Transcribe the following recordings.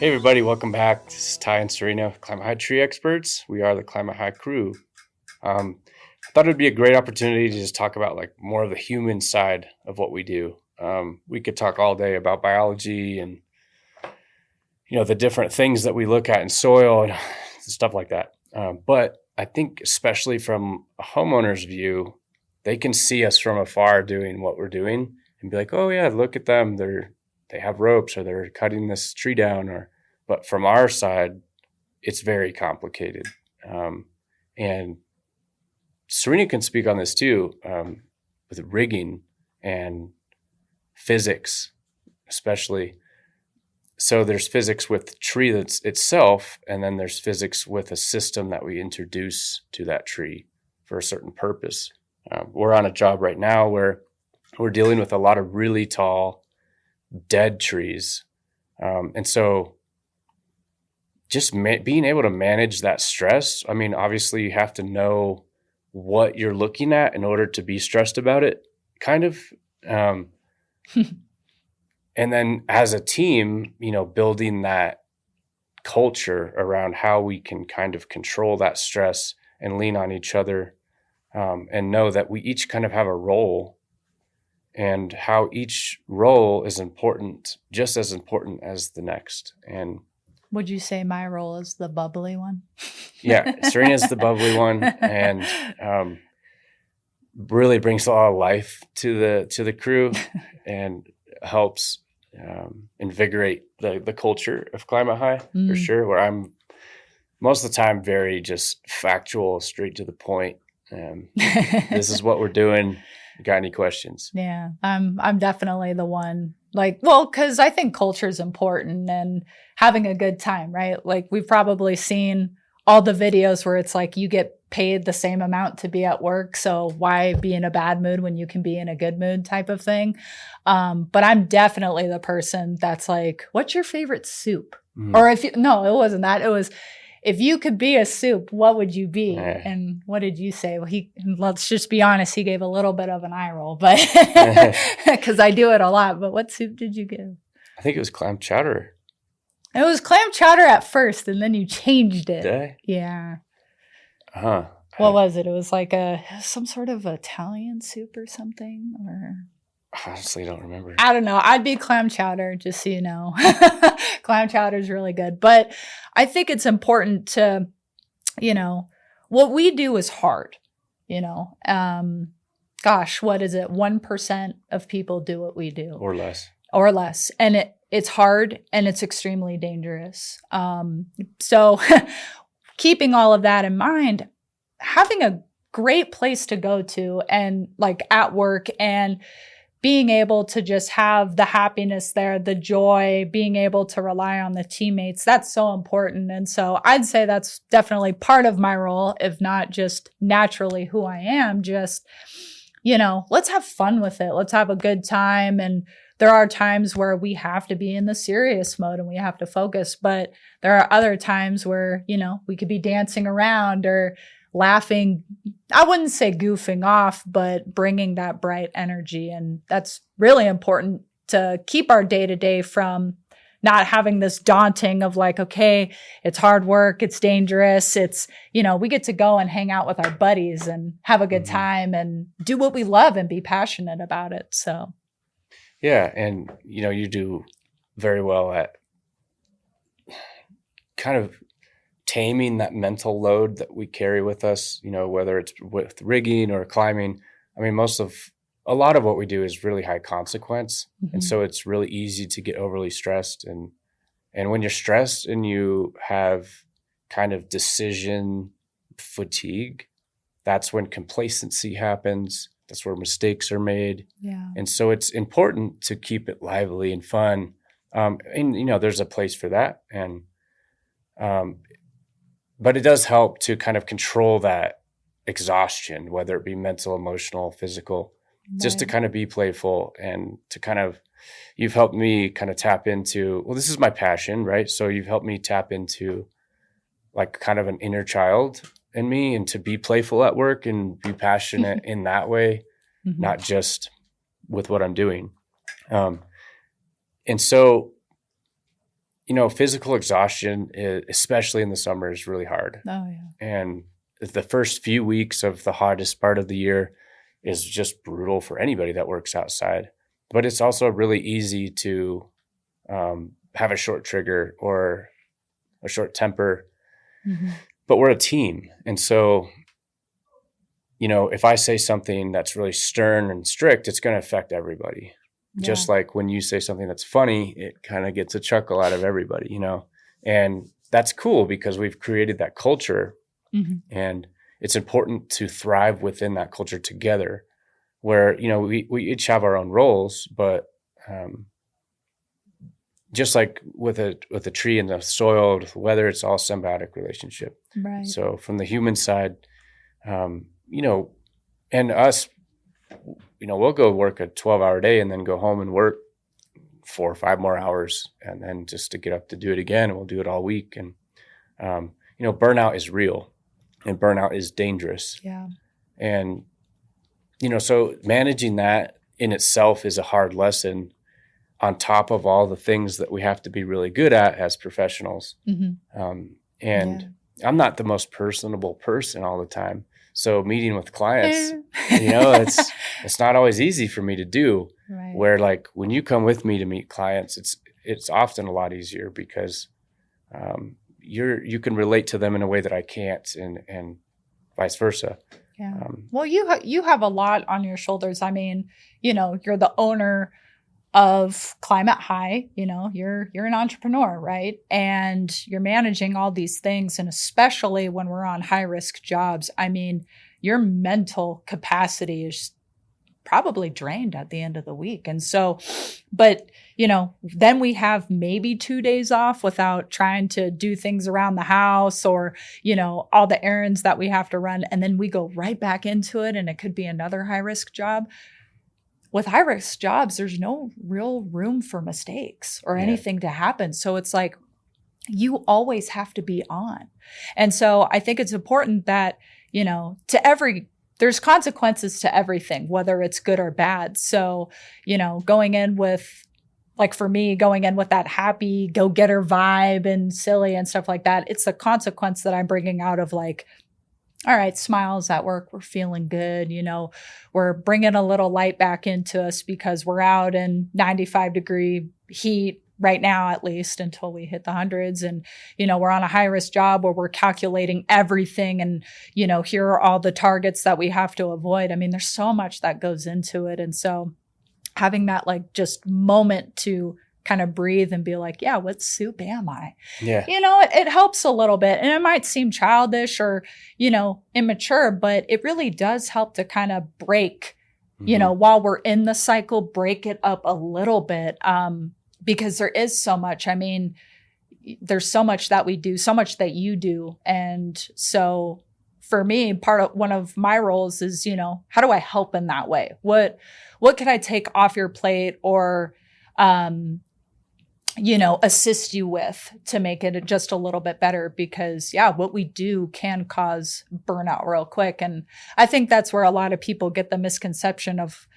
Hey everybody, welcome back. This is Ty and Serena, Climate High Tree Experts. We are the Climate High crew. I thought it would be a great opportunity to just talk about like more of the human side of what we do. We could talk all day about biology and the different things that we look at in soil and stuff like that. But I think especially from a homeowner's view, they can see us from afar doing what we're doing and be like, oh yeah, look at them. They have ropes or they're cutting this tree down but from our side, it's very complicated. And Serena can speak on this too, with rigging and physics, especially. So there's physics with the tree that's itself, and then there's physics with a system that we introduce to that tree for a certain purpose. We're on a job right now where we're dealing with a lot of really tall, dead trees. And so just being able to manage that stress, I mean, obviously you have to know what you're looking at in order to be stressed about it, kind of. And then as a team, building that culture around how we can kind of control that stress and lean on each other, and know that we each kind of have a role and how each role is important, just as important as the next. And would you say my role is the bubbly one? Yeah, Serena's the bubbly one, and really brings a lot of life to the crew, and helps invigorate the culture of Climate High for sure. Where I'm most of the time very just factual, straight to the point. This is what we're doing. Got any questions? Yeah, I'm definitely the one. Because I think culture is important and having a good time, right? Like we've probably seen all the videos where it's like you get paid the same amount to be at work. So why be in a bad mood when you can be in a good mood type of thing? But I'm definitely the person that's like, what's your favorite soup? Or no, it wasn't that. It was, if you could be a soup, what would you be? And what did you say? Well, let's just be honest, he gave a little bit of an eye roll, but because I do it a lot. But what soup did you give? I think it was clam chowder. It was clam chowder at first, and then you changed it. Did I? Yeah. Huh. What was it? It was like some sort of Italian soup or something, or honestly don't remember. I don't know. I'd be clam chowder, just so you know. Clam chowder is really good. But I think it's important to, what we do is hard, gosh, what is it? 1% of people do what we do. Or less. And it's hard and it's extremely dangerous. So keeping all of that in mind, having a great place to go to and like at work and being able to just have the happiness there, the joy, being able to rely on the teammates, that's so important. And so I'd say that's definitely part of my role, if not just naturally who I am, just, let's have fun with it. Let's have a good time. And there are times where we have to be in the serious mode and we have to focus, but there are other times where, we could be dancing around or laughing. I wouldn't say goofing off, but bringing that bright energy. And that's really important to keep our day-to-day from not having this daunting of like, okay, it's hard work, it's dangerous. It's, we get to go and hang out with our buddies and have a good time and do what we love and be passionate about it. So. Yeah. And, you do very well at kind of taming that mental load that we carry with us, whether it's with rigging or climbing. I mean, a lot of what we do is really high consequence. And so it's really easy to get overly stressed. And when you're stressed and you have kind of decision fatigue, that's when complacency happens. That's where mistakes are made. Yeah. And so it's important to keep it lively and fun. And, there's a place for that. And, but it does help to kind of control that exhaustion, whether it be mental, emotional, physical, just to kind of be playful and to kind of, you've helped me kind of tap into, well, this is my passion, right? So you've helped me tap into like kind of an inner child in me and to be playful at work and be passionate in that way, not just with what I'm doing. And so, physical exhaustion, especially in the summer, is really hard. Oh, yeah. And the first few weeks of the hottest part of the year is just brutal for anybody that works outside. But it's also really easy to have a short trigger or a short temper. Mm-hmm. But we're a team. And so, if I say something that's really stern and strict, it's going to affect everybody. Yeah. Just like when you say something that's funny, it kind of gets a chuckle out of everybody, and that's cool because we've created that culture. Mm-hmm. And it's important to thrive within that culture together where, we each have our own roles, but just like with a tree and the soil, with the weather, it's all symbiotic relationship. Right. So from the human side, and us, we'll go work a 12-hour day and then go home and work 4 or 5 more hours and then just to get up to do it again. And we'll do it all week. And, burnout is real and burnout is dangerous. Yeah. And, so managing that in itself is a hard lesson on top of all the things that we have to be really good at as professionals. Mm-hmm. I'm not the most personable person all the time. So meeting with clients, it's not always easy for me to do. Right. Where like when you come with me to meet clients, it's often a lot easier because you can relate to them in a way that I can't, and vice versa. Yeah. Well, you have a lot on your shoulders. I mean, you're the owner of Climate High, you're an entrepreneur, right? And you're managing all these things. And especially when we're on high risk jobs, I mean, your mental capacity is probably drained at the end of the week. And so, but, then we have maybe 2 days off without trying to do things around the house or, all the errands that we have to run. And then we go right back into it. And it could be another high risk job. With high risk jobs, there's no real room for mistakes or anything to happen. So it's like you always have to be on. And so I think it's important that, there's consequences to everything, whether it's good or bad. So, going in with, like for me, going in with that happy go-getter vibe and silly and stuff like that, it's the consequence that I'm bringing out of like, all right, smiles at work. We're feeling good. We're bringing a little light back into us because we're out in 95-degree heat right now, at least until we hit the hundreds. And, we're on a high risk job where we're calculating everything. And, here are all the targets that we have to avoid. I mean, there's so much that goes into it. And so having that like just moment to kind of breathe and be like, yeah, what soup am I? Yeah. It helps a little bit. And it might seem childish or, immature, but it really does help to kind of break, while we're in the cycle, break it up a little bit. Because there is so much. I mean, there's so much that we do, so much that you do. And so for me, one of my roles is, how do I help in that way? What can I take off your plate or, assist you with to make it just a little bit better? Because what we do can cause burnout real quick. And I think that's where a lot of people get the misconception of,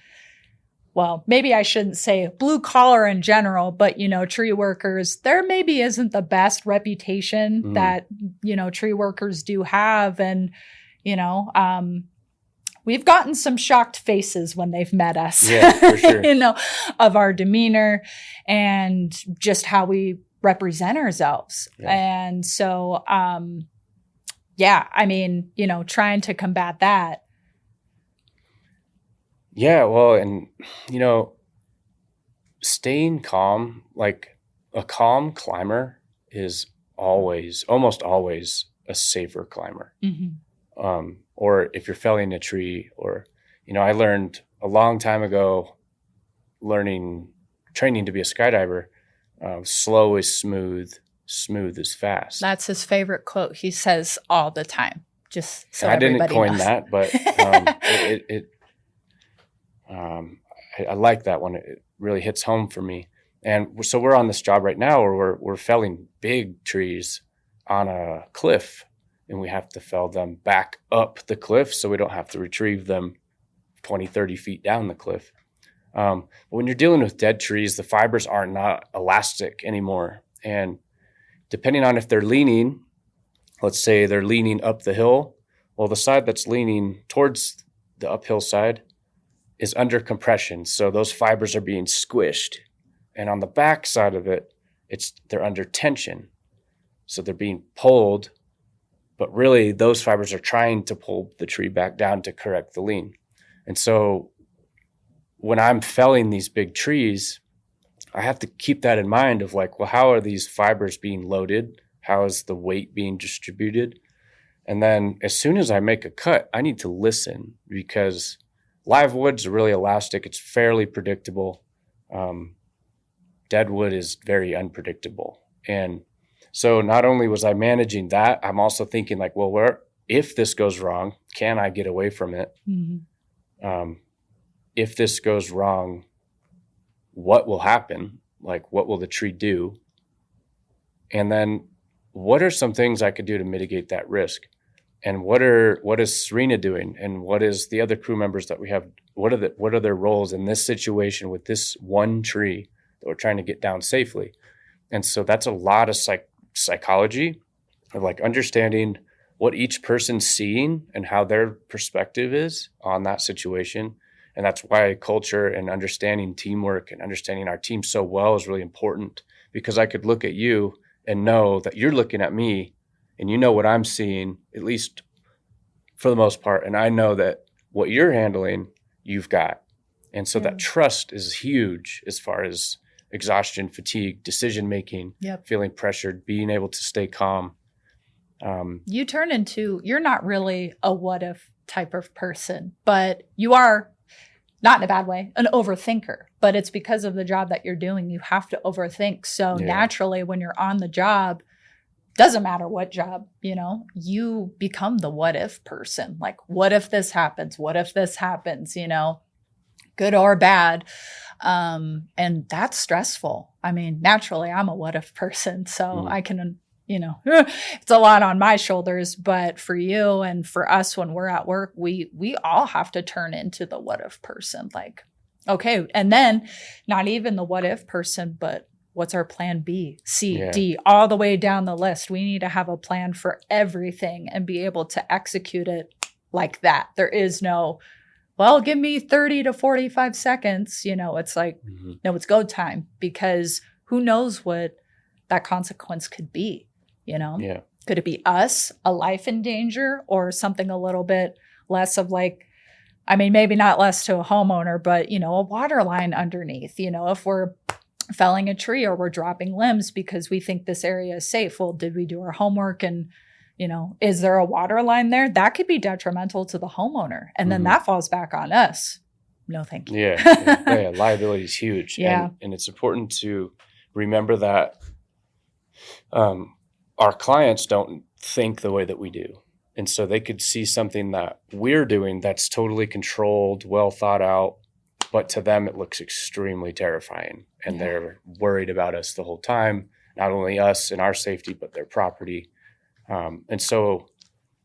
well, maybe I shouldn't say blue collar in general, but, tree workers, there maybe isn't the best reputation that, tree workers do have. And, we've gotten some shocked faces when they've met us, for sure. Of our demeanor and just how we represent ourselves. Yeah. And so, I mean, trying to combat that. Yeah, well, and, staying calm, like a calm climber is almost always a safer climber. Mm-hmm. Or if you're felling a tree or, I learned a long time ago, training to be a skydiver, slow is smooth, smooth is fast. That's his favorite quote. He says all the time, just so I didn't coin knows. that, but I like that one. It really hits home for me. And so we're on this job right now where we're felling big trees on a cliff, and we have to fell them back up the cliff so we don't have to retrieve them 20, 30 feet down the cliff. But when you're dealing with dead trees, the fibers are not elastic anymore. And depending on if they're leaning, let's say they're leaning up the hill. Well, the side that's leaning towards the uphill side is under compression. So those fibers are being squished. And on the back side of it, they're under tension. So they're being pulled, but really those fibers are trying to pull the tree back down to correct the lean. And so when I'm felling these big trees, I have to keep that in mind of like, well, how are these fibers being loaded? How is the weight being distributed? And then as soon as I make a cut, I need to listen, because live wood's really elastic. It's fairly predictable. Dead wood is very unpredictable. And so not only was I managing that, I'm also thinking like, well, if this goes wrong, can I get away from it? Mm-hmm. If this goes wrong, what will happen? Like, what will the tree do? And then what are some things I could do to mitigate that risk? And what is Serena doing? And what is the other crew members that we have? What are their roles in this situation with this one tree that we're trying to get down safely? And so that's a lot of psychology of like understanding what each person's seeing and how their perspective is on that situation. And that's why culture and understanding teamwork and understanding our team so well is really important, because I could look at you and know that you're looking at me and you know what I'm seeing, at least for the most part. And I know that what you're handling, you've got. And so that trust is huge as far as exhaustion, fatigue, decision-making, feeling pressured, being able to stay calm. You're not really a what if type of person, but you are, not in a bad way, an overthinker. But it's because of the job that you're doing. You have to overthink. So naturally, when you're on the job, doesn't matter what job, you become the what if person. Like, what if this happens? What if this happens, good or bad? And that's stressful. I mean, naturally, I'm a what if person. So I can, it's a lot on my shoulders. But for you and for us, when we're at work, we all have to turn into the what if person. Like, okay. And then not even the what if person, but what's our plan B, C, D, all the way down the list? We need to have a plan for everything and be able to execute it like that. There is no, well, give me 30 to 45 seconds. It's like, no, it's go time, because who knows what that consequence could be, Could it be us, a life in danger, or something a little bit less of like, I mean, maybe not less to a homeowner, but, a water line underneath, if we're felling a tree or we're dropping limbs because we think this area is safe. Well, did we do our homework? And, is there a water line there? That could be detrimental to the homeowner. And then that falls back on us. No, thank you. Yeah. Liability is huge. Yeah. And it's important to remember that our clients don't think the way that we do. And so they could see something that we're doing that's totally controlled, well thought out, but to them it looks extremely terrifying. And they're worried about us the whole time, not only us and our safety, but their property. And so,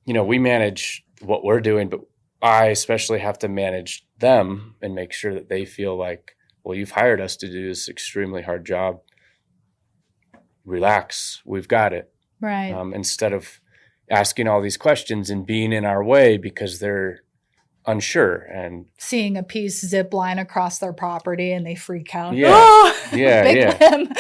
we manage what we're doing, but I especially have to manage them and make sure that they feel like, well, you've hired us to do this extremely hard job. Relax, we've got it. Right. Instead of asking all these questions and being in our way because they're unsure and seeing a piece zip line across their property and they freak out. Big limb.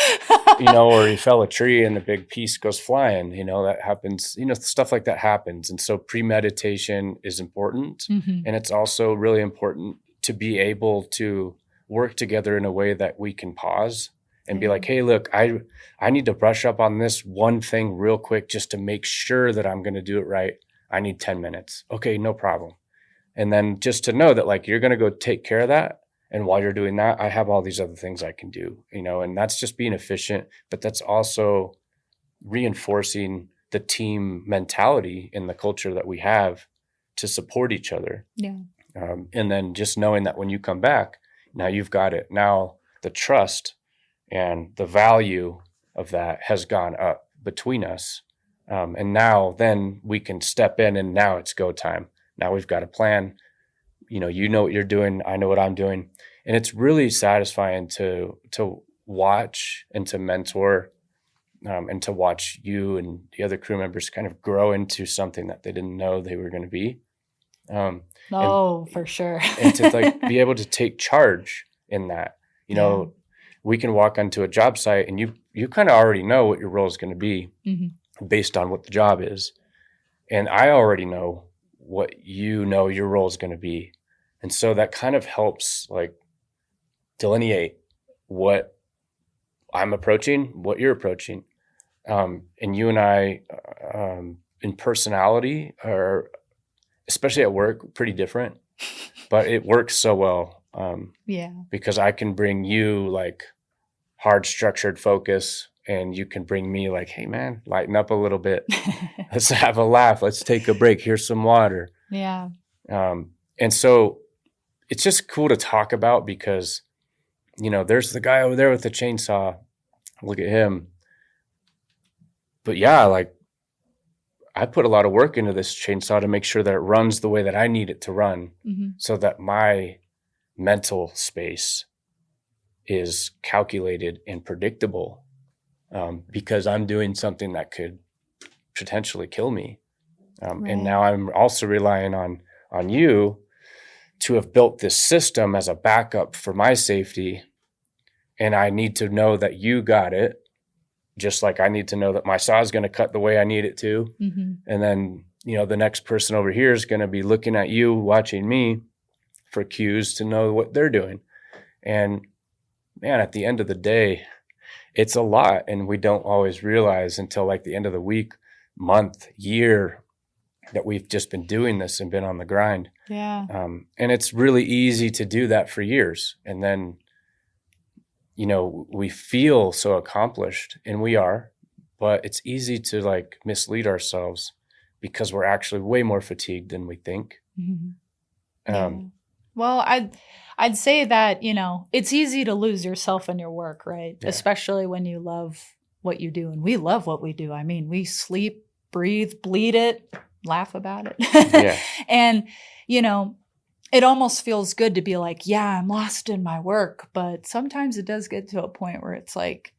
Or you fell a tree and a big piece goes flying, that happens, stuff like that happens. And so premeditation is important. And it's also really important to be able to work together in a way that we can pause and be like, hey, look, I need to brush up on this one thing real quick just to make sure that I'm going to do it right. I need 10 minutes. Okay, no problem. And then just to know that like, you're going to go take care of that. And while you're doing that, I have all these other things I can do, and that's just being efficient, but that's also reinforcing the team mentality in the culture that we have to support each other. Yeah. And then just knowing that when you come back, now you've got it. Now the trust and the value of that has gone up between us. And now then we can step in and now it's go time. Now we've got a plan. You know what you're doing. I know what I'm doing. And it's really satisfying to watch and to mentor and to watch you and the other crew members kind of grow into something that they didn't know they were going to be. And For sure. and to like be able to take charge in that, we can walk onto a job site and you kind of already know what your role is going to be based on what the job is. And I already know what your role is going to be. And so that kind of helps like delineate what I'm approaching, what you're approaching. And you and I, in personality are, especially at work, pretty different, but it works so well. Because I can bring you like hard structured focus and you can bring me like, hey man, lighten up a little bit. Let's have a laugh. Let's take a break. Here's some water. Yeah. And so it's just cool to talk about because, there's the guy over there with the chainsaw. Look at him. But yeah, like I put a lot of work into this chainsaw to make sure that it runs the way that I need it to run so that my mental space is calculated and predictable because I'm doing something that could potentially kill me. And now I'm also relying on you to have built this system as a backup for my safety. And I need to know that you got it, just like I need to know that my saw is going to cut the way I need it to. And then, the next person over here is going to be looking at you, watching me for cues to know what they're doing. And man, at the end of the day, it's a lot. And we don't always realize until like the end of the week, month, year that we've just been doing this and been on the grind. Yeah. And it's really easy to do that for years. And then, we feel so accomplished and we are, but it's easy to like mislead ourselves because we're actually way more fatigued than we think. Well, I'd say that, it's easy to lose yourself in your work, right? Yeah. Especially when you love what you do. And we love what we do. I mean, we sleep, breathe, bleed it, laugh about it. Yeah. And, it almost feels good to be like, yeah, I'm lost in my work. But sometimes it does get to a point where it's like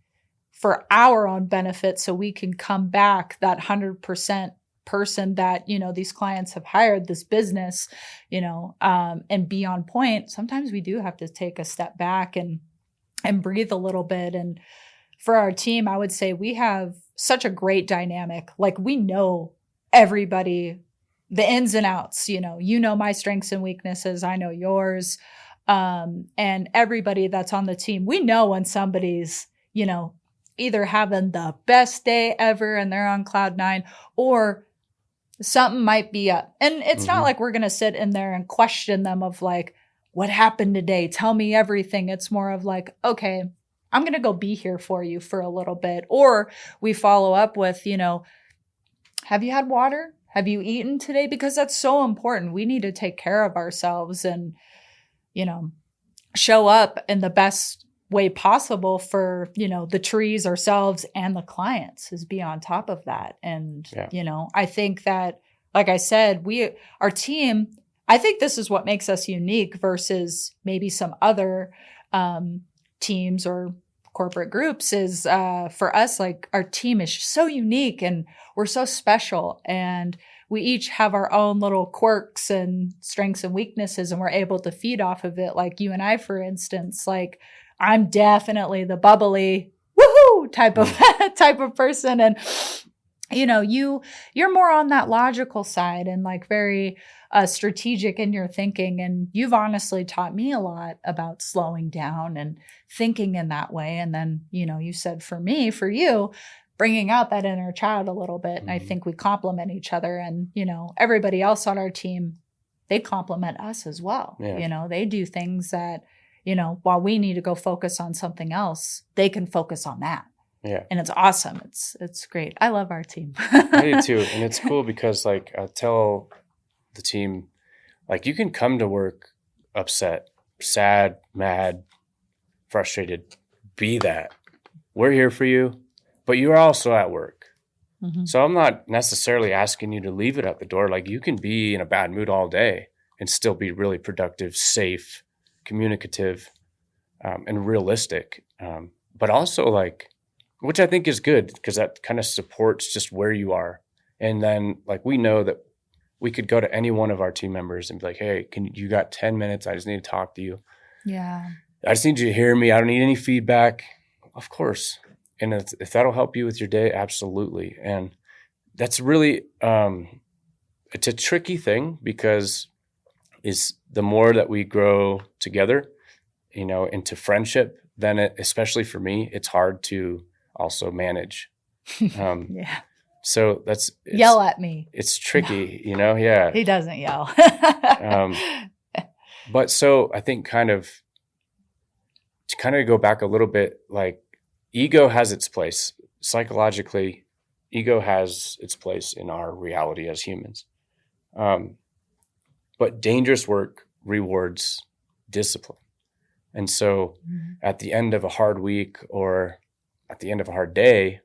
for our own benefit, so we can come back that 100% person that, these clients have hired, this business, and be on point. Sometimes we do have to take a step back and breathe a little bit. And for our team, I would say we have such a great dynamic. Like we know everybody, the ins and outs, my strengths and weaknesses. I know yours. And everybody that's on the team, we know when somebody's, either having the best day ever and they're on cloud 9 or something might be up. And it's not like we're going to sit in there and question them of like, what happened today? Tell me everything. It's more of like, okay, I'm going to go be here for you for a little bit. Or we follow up with, have you had water? Have you eaten today? Because that's so important. We need to take care of ourselves and, show up in the best way possible for, the trees, ourselves, and the clients, is be on top of that. And, I think that, like I said, our team, I think this is what makes us unique versus maybe some other teams or corporate groups is for us, like our team is so unique and we're so special and we each have our own little quirks and strengths and weaknesses and we're able to feed off of it. Like you and I, for instance, like I'm definitely the bubbly woohoo type of person. And, you're more on that logical side and like very strategic in your thinking. And you've honestly taught me a lot about slowing down and thinking in that way. And then, you said for you, bringing out that inner child a little bit. And I think we complement each other and, everybody else on our team, they complement us as well. Yeah. They do things that, while we need to go focus on something else, they can focus on that. Yeah. And it's awesome. It's great. I love our team. I do too. And it's cool because like I tell the team, like you can come to work upset, sad, mad, frustrated, be that. We're here for you, but you're also at work. So I'm not necessarily asking you to leave it at the door. Like you can be in a bad mood all day and still be really productive, safe, communicative, and realistic. But also like which I think is good because that kind of supports just where you are. And then like we know that we could go to any one of our team members and be like, hey, you got 10 minutes? I just need to talk to you. Yeah. I just need you to hear me. I don't need any feedback. Of course. And if that'll help you with your day, absolutely. And that's really, it's a tricky thing because is the more that we grow together, into friendship, then especially for me, it's hard to also manage. Yeah. So yell at me. It's tricky, Yeah. He doesn't yell. But so I think to go back a little bit, like ego has its place psychologically. Ego has its place in our reality as humans. But dangerous work rewards discipline. And so at the end of a hard week or at the end of a hard day,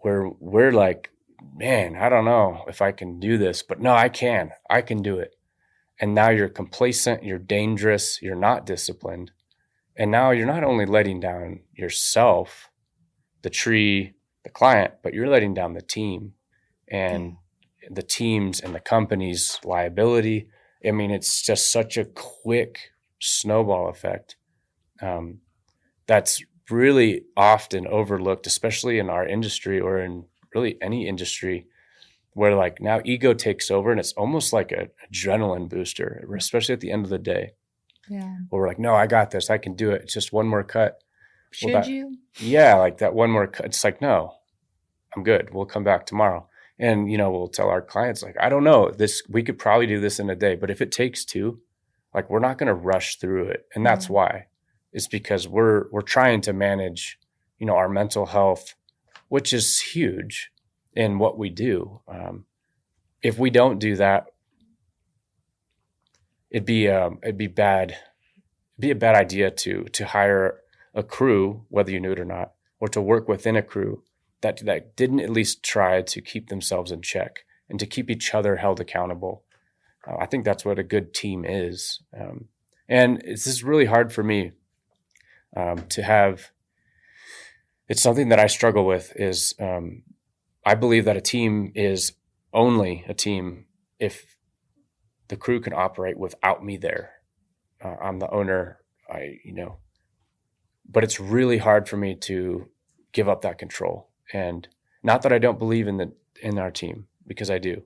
we're like, man, I don't know if I can do this, but no, I can do it. And now you're complacent, you're dangerous, you're not disciplined. And now you're not only letting down yourself, the tree, the client, but you're letting down the team and the team's and the company's liability. I mean, it's just such a quick snowball effect that's really often overlooked, especially in our industry or in really any industry, where like now ego takes over and it's almost like an adrenaline booster, especially at the end of the day. Yeah. Where we're like, no, I got this. I can do it. It's just one more cut. Should you? Yeah, like that one more cut. It's like, no, I'm good. We'll come back tomorrow. And, we'll tell our clients, like, I don't know, we could probably do this in a day, but if it takes two, like, we're not going to rush through it. And that's why. It's because we're trying to manage, our mental health, which is huge in what we do. If we don't do that, it'd be bad. It'd be a bad idea to hire a crew, whether you knew it or not, or to work within a crew that didn't at least try to keep themselves in check and to keep each other held accountable. I think that's what a good team is. And this is really hard for me to have. It's something that I struggle with is I believe that a team is only a team if the crew can operate without me there. I'm the owner, but it's really hard for me to give up that control. And not that I don't believe in our team, because I do,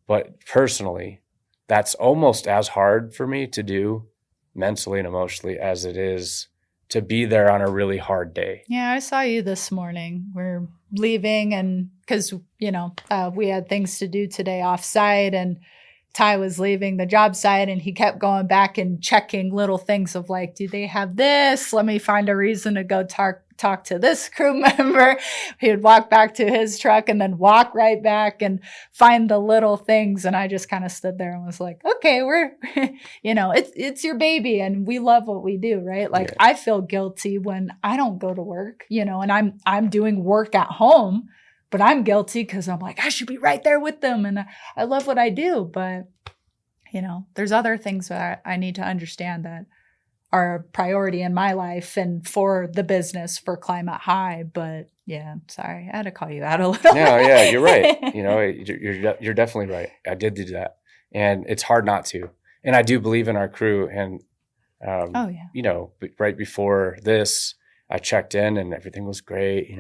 but personally, that's almost as hard for me to do mentally and emotionally as it is to be there on a really hard day. Yeah, I saw you this morning. We're leaving and because, we had things to do today off-site and Ty was leaving the job site and he kept going back and checking little things of like, do they have this? Let me find a reason to go talk to this crew member. He would walk back to his truck and then walk right back and find the little things. And I just kind of stood there and was like, okay, we're, it's your baby and we love what we do, right? Like I feel guilty when I don't go to work, and I'm doing work at home, but I'm guilty because I'm like, I should be right there with them. And I love what I do. But, there's other things that I need to understand that are a priority in my life and for the business for Climate High. But yeah, sorry, I had to call you out a little. No, yeah, you're right. You're definitely right. I did do that. And it's hard not to. And I do believe in our crew. And, right before this, I checked in and everything was great,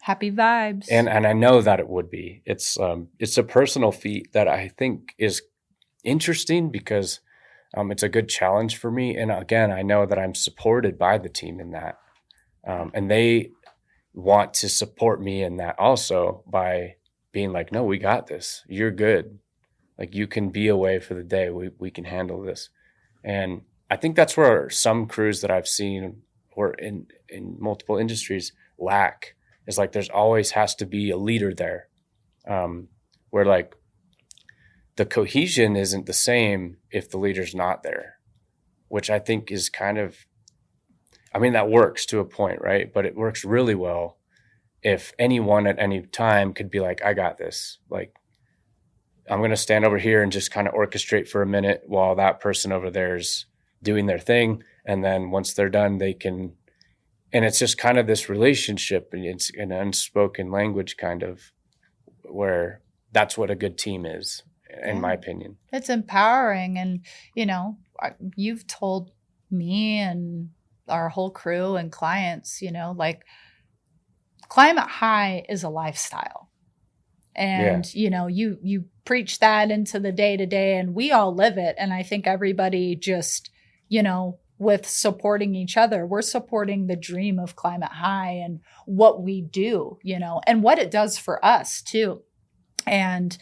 Happy vibes. And I know that it would be. It's a personal feat that I think is interesting because it's a good challenge for me. And again, I know that I'm supported by the team in that. And they want to support me in that also by being like, no, we got this. You're good. Like you can be away for the day. We can handle this. And I think that's where some crews that I've seen or in multiple industries lack. Is like there's always has to be a leader there, where like the cohesion isn't the same if the leader's not there, which I think is that works to a point, right? But it works really well if anyone at any time could be like, I got this. Like, I'm going to stand over here and just kind of orchestrate for a minute while that person over there's doing their thing. And then once they're done, they can. And it's just kind of this relationship, and it's an unspoken language kind of, where that's what a good team is, in my opinion. It's empowering. And, you've told me and our whole crew and clients, like, Climate High is a lifestyle. And, you preach that into the day to day, and we all live it. And I think everybody just, with supporting each other, we're supporting the dream of Climate High and what we do, and what it does for us too. And,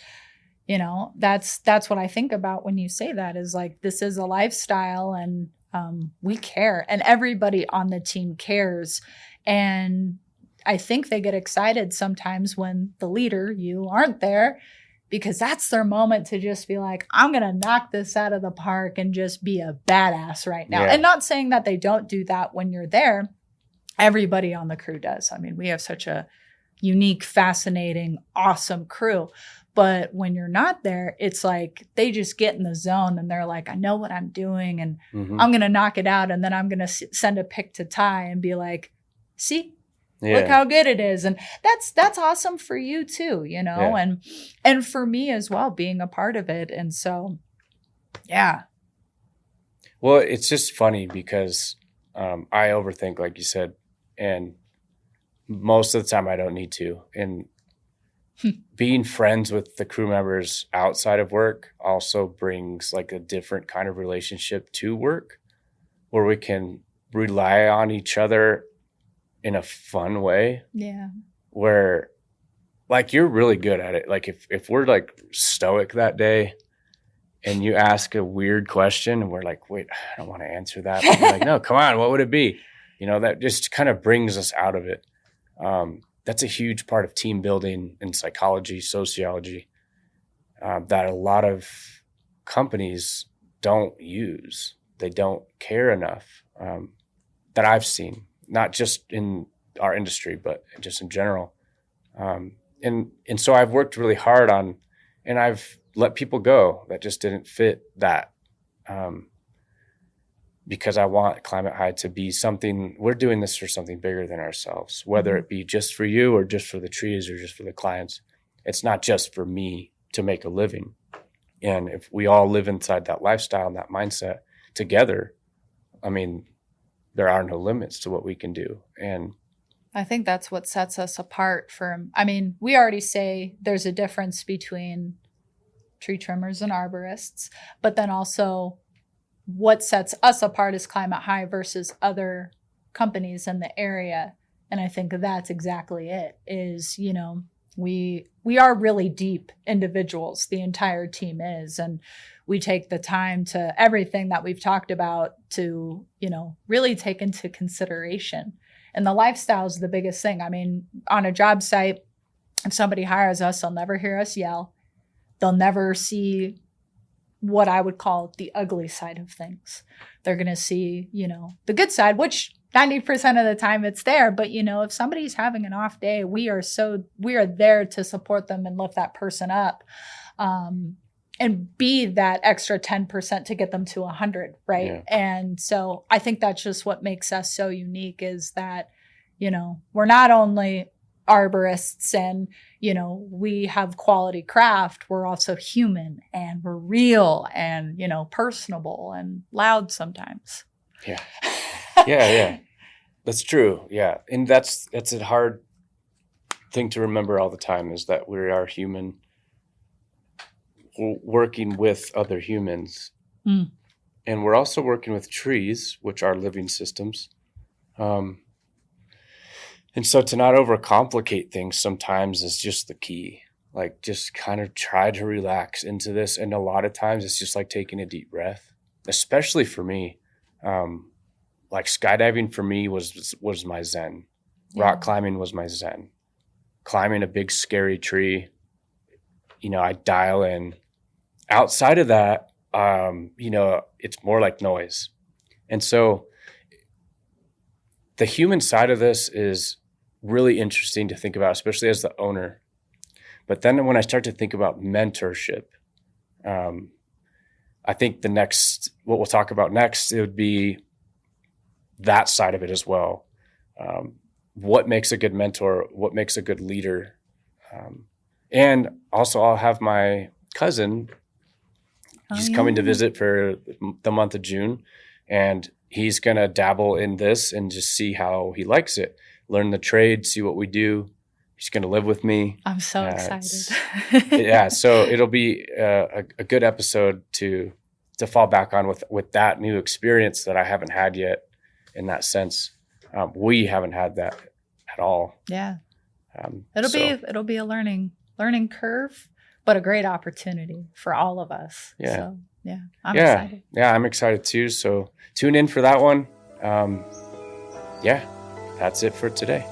that's what I think about when you say that, is like, this is a lifestyle, and we care, and everybody on the team cares. And I think they get excited sometimes when the leader, you, aren't there, because that's their moment to just be like, I'm going to knock this out of the park and just be a badass right now. And not saying that they don't do that when you're there. Everybody on the crew does. I mean, we have such a unique, fascinating, awesome crew. But when you're not there, it's like they just get in the zone and they're like, I know what I'm doing, and I'm going to knock it out. And then I'm going to send a pic to Ty and be like, see? Look how good it is. And that's awesome for you too, and for me as well, being a part of it. And so, yeah. Well, it's just funny because I overthink, like you said, and most of the time I don't need to. And being friends with the crew members outside of work also brings like a different kind of relationship to work, where we can rely on each other in a fun way. Yeah. Where like you're really good at it. Like if we're like stoic that day and you ask a weird question and we're like, wait, I don't want to answer that. But you're like, no, come on, what would it be? That just kind of brings us out of it. That's a huge part of team building in psychology, sociology, that a lot of companies don't use. They don't care enough, that I've seen. Not just in our industry, but just in general. And so I've worked really hard on, and I've let people go that just didn't fit that, because I want Climate High to be something, we're doing this for something bigger than ourselves, whether it be just for you or just for the trees or just for the clients. It's not just for me to make a living. And if we all live inside that lifestyle and that mindset together, I mean, there are no limits to what we can do. And I think that's what sets us apart from, we already say there's a difference between tree trimmers and arborists, but then also what sets us apart is Climate High versus other companies in the area. And I think that's exactly it, is, we are really deep individuals. The entire team is, and we take the time to everything that we've talked about to, really take into consideration. And the lifestyle is the biggest thing. On a job site, if somebody hires us, they'll never hear us yell. They'll never see what I would call the ugly side of things. They're going to see, the good side, which 90% of the time it's there. But, if somebody's having an off day, we are there to support them and lift that person up. And be that extra 10% to get them to 100, right? Yeah. And so I think that's just what makes us so unique, is that, we're not only arborists and, we have quality craft, we're also human, and we're real and, personable and loud sometimes. Yeah. Yeah. That's true. Yeah. And that's a hard thing to remember all the time, is that we are human, working with other humans. And we're also working with trees, which are living systems. And so to not overcomplicate things sometimes is just the key. Like, just kind of try to relax into this. And a lot of times it's just like taking a deep breath, especially for me. Like skydiving for me was my zen. Rock climbing was my zen. Climbing a big scary tree, I dial in. Outside of that, it's more like noise. And so the human side of this is really interesting to think about, especially as the owner. But then when I start to think about mentorship, I think what we'll talk about next, it would be that side of it as well. what makes a good mentor, what makes a good leader. And also I'll have my cousin, he's coming to visit for the month of June, and he's going to dabble in this and just see how he likes it, learn the trade, see what we do. He's going to live with me. I'm so excited. Yeah. So it'll be a good episode to fall back on with that new experience that I haven't had yet in that sense. We haven't had that at all. Yeah. It'll be a learning curve, but a great opportunity for all of us. Yeah. So, yeah, I'm excited. Yeah, I'm excited too. So tune in for that one. Yeah, that's it for today.